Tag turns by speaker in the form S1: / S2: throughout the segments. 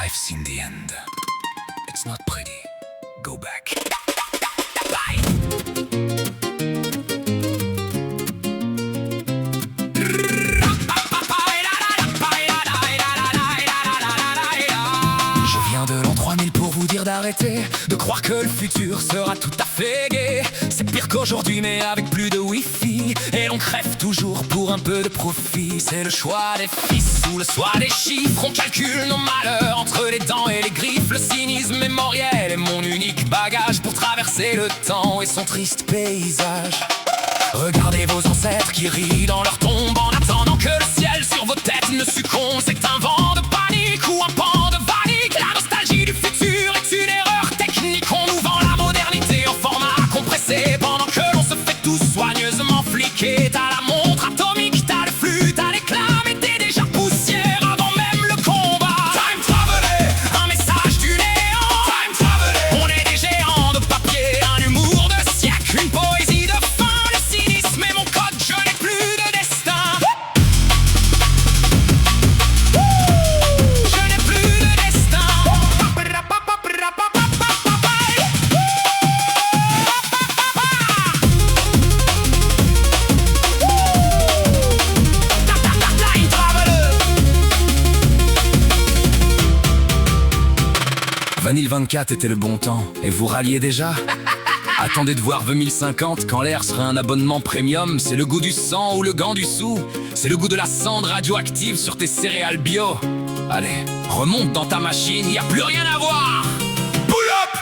S1: I've seen the end. It's not pretty. Go back. Bye. Je viens de l'an 3000 pour vous dire d'arrêter de croire que le futur sera tout à fait gai. C'est pire qu'aujourd'hui mais avec plus de wifi. Et l'on crève toujours pour un peu de profit. C'est le choix des fils ou le soir des chiffres. On calcule nos malheurs entre les dents et les griffes. Le cynisme mémoriel est mon unique bagage pour traverser le temps et son triste paysage. Regardez vos ancêtres qui rient dans leur tombe en attendant que le ciel sur vos têtes ne succombe. C'est un vent de panique ou un pan de vanique. La nostalgie du futur est une erreur technique. On nous vend la modernité en format compressé pendant que l'on se fait tout soigneusement fliquer. T'as la montre atomique, t'as le flux, t'as l'éclat, mais t'es déjà poussière avant même le combat. Time traveler, un message du néant. Time traveler, on est des géants de papier, un humour de siècle, une poésie de fin. Le cynisme est mon code, je n'ai plus de destin. Je n'ai plus de destin. Time traveler. Vanille 24 était le bon temps, et vous ralliez déjà? Attendez de voir 2050 quand l'air sera un abonnement premium. C'est le goût du sang ou le gant du sou. C'est le goût de la cendre radioactive sur tes céréales bio. Allez, remonte dans ta machine, y a plus rien à voir. Pull up.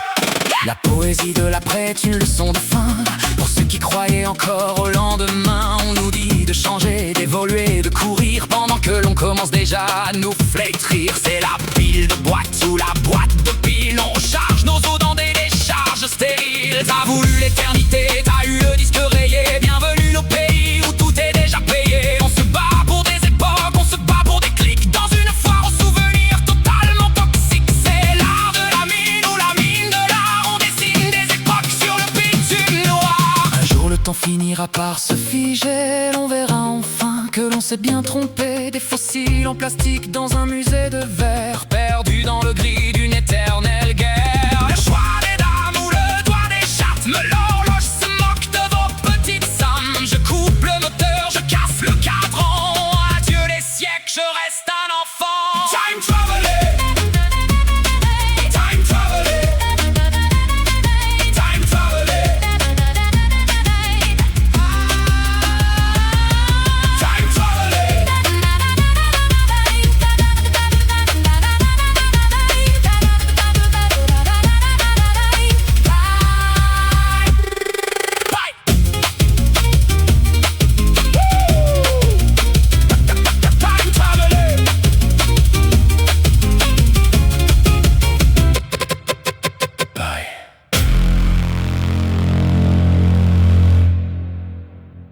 S1: La poésie de l'après est une leçon de fin. Pour ceux qui croyaient encore au lendemain, on nous dit de changer, d'évoluer, de courir pendant que l'on commence déjà à nous flétrir. C'est la pile de boîte ou la boîte de pile. On recharge nos os dans des décharges stériles. T'as voulu l'éternité, t'as eu le disque rayé. Bienvenue au pays où tout est déjà payé. On se bat pour des époques, on se bat pour des clics. Dans une foire aux souvenirs totalement toxiques. C'est l'art de la mine ou la mine de l'art. On dessine des époques sur le bitume noir. Un jour le temps finira par se figer. L'on verra enfin que l'on s'est bien trompé. Des fossiles en plastique dans un musée de verre, perdu dans le gris d'une éternelle guerre. Le choix des dames ou le doigt des chattes. Me l'horloge se moque de vos petites sommes. Je coupe le moteur, je casse le cadran. Adieu les siècles, je reste un enfant. Time travel.